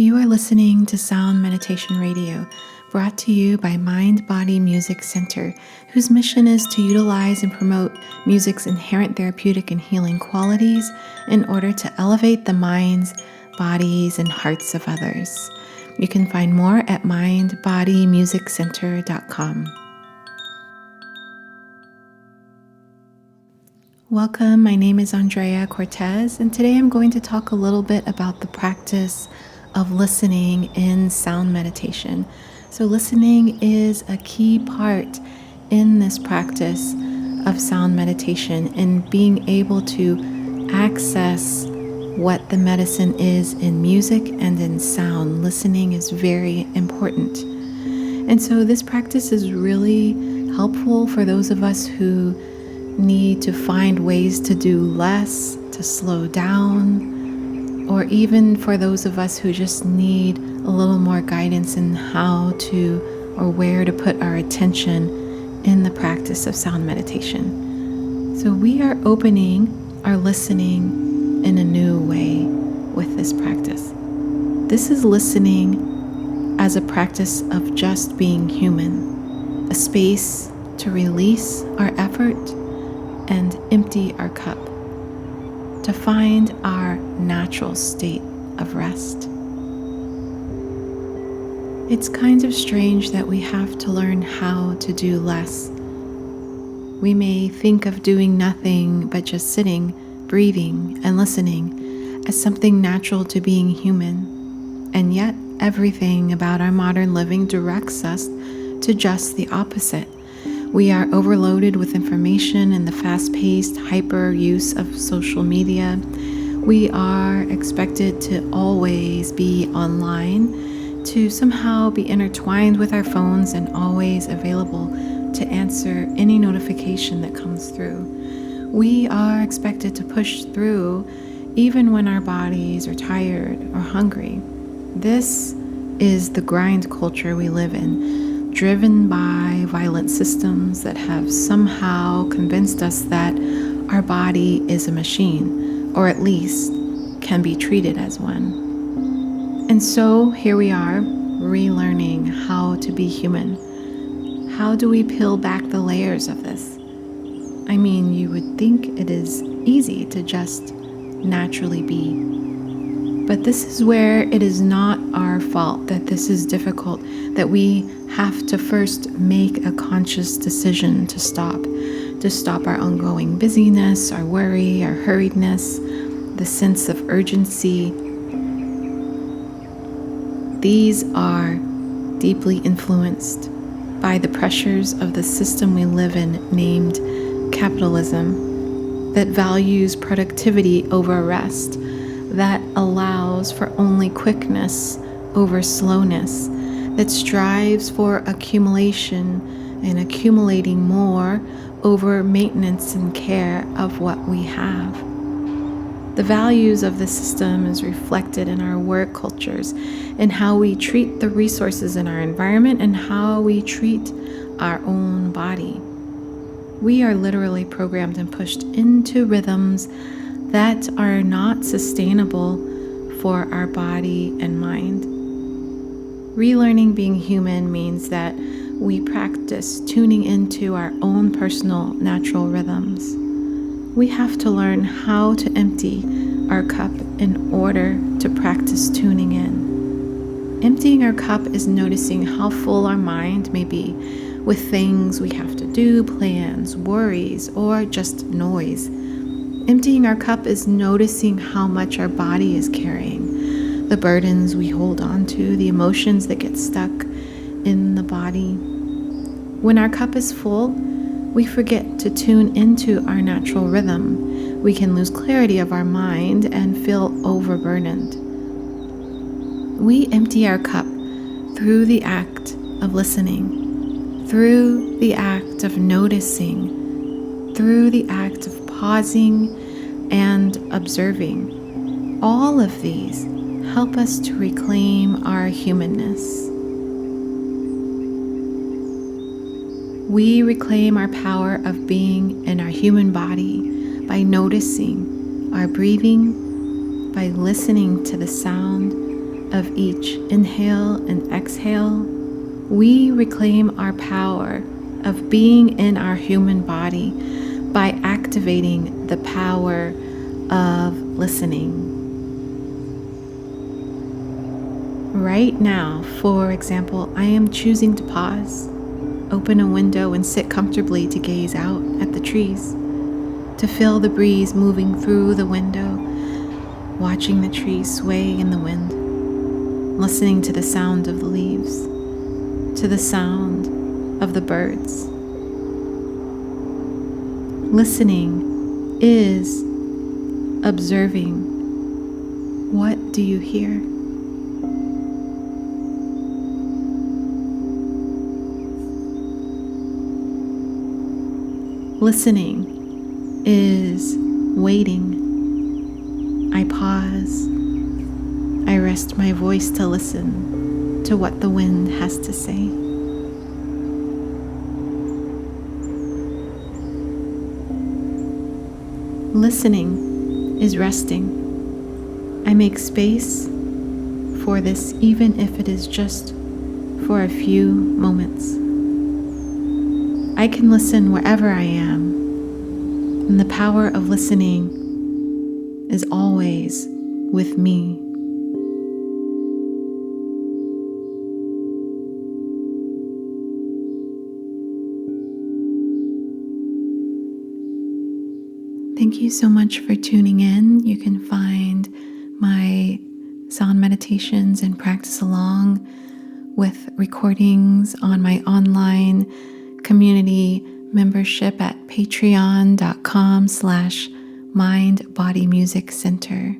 You are listening to Sound Meditation Radio, brought to you by Mind Body Music Center, whose mission is to utilize and promote music's inherent therapeutic and healing qualities in order to elevate the minds, bodies, and hearts of others. You can find more at mindbodymusiccenter.com. Welcome, my name is Andrea Cortez, and today I'm going to talk a little bit about the practice of listening in sound meditation. So listening is a key part in this practice of sound meditation and being able to access what the medicine is in music and in sound. Listening is very important. And so this practice is really helpful for those of us who need to find ways to do less, to slow down, or even for those of us who just need a little more guidance in how to or where to put our attention in the practice of sound meditation. So we are opening our listening in a new way with this practice. This is listening as a practice of just being human, a space to release our effort and empty our cup, to find our natural state of rest. It's kind of strange that we have to learn how to do less. We may think of doing nothing but just sitting, breathing, and listening as something natural to being human, and yet everything about our modern living directs us to just the opposite. We are overloaded with information in the fast-paced, hyper use of social media. We are expected to always be online, to somehow be intertwined with our phones and always available to answer any notification that comes through. We are expected to push through even when our bodies are tired or hungry. This is the grind culture we live in, driven by violent systems that have somehow convinced us that our body is a machine, or at least can be treated as one. And so here we are, relearning how to be human. How do we peel back the layers of this? I mean, you would think it is easy to just naturally be. But this is where it is not our fault that this is difficult, that we have to first make a conscious decision to stop our ongoing busyness, our worry, our hurriedness, the sense of urgency. These are deeply influenced by the pressures of the system we live in named capitalism, that values productivity over rest, that allows for only quickness over slowness, that strives for accumulation and accumulating more over maintenance and care of what we have. The values of the system is reflected in our work cultures, in how we treat the resources in our environment and how we treat our own body. We are literally programmed and pushed into rhythms that are not sustainable for our body and mind. Relearning being human means that we practice tuning into our own personal natural rhythms. We have to learn how to empty our cup in order to practice tuning in. Emptying our cup is noticing how full our mind may be with things we have to do, plans, worries, or just noise. Emptying our cup is noticing how much our body is carrying, the burdens we hold on to, the emotions that get stuck in the body. When our cup is full, we forget to tune into our natural rhythm. We can lose clarity of our mind and feel overburdened. We empty our cup through the act of listening, through the act of noticing, through the act of pausing and observing. All of these help us to reclaim our humanness. We reclaim our power of being in our human body by noticing our breathing, by listening to the sound of each inhale and exhale, we reclaim our power of being in our human body by activating the power of listening. Right now, for example, I am choosing to pause, open a window, and sit comfortably to gaze out at the trees, to feel the breeze moving through the window, watching the trees sway in the wind, listening to the sound of the leaves, to the sound of the birds. Listening is observing. What do you hear? Listening is waiting. I pause. I rest my voice to listen to what the wind has to say. Listening is resting. I make space for this, even if it is just for a few moments. I can listen wherever I am, and the power of listening is always with me. Thank you so much for tuning in. You can find my sound meditations and practice along with recordings on my online community membership at patreon.com/Mind Body Music Center.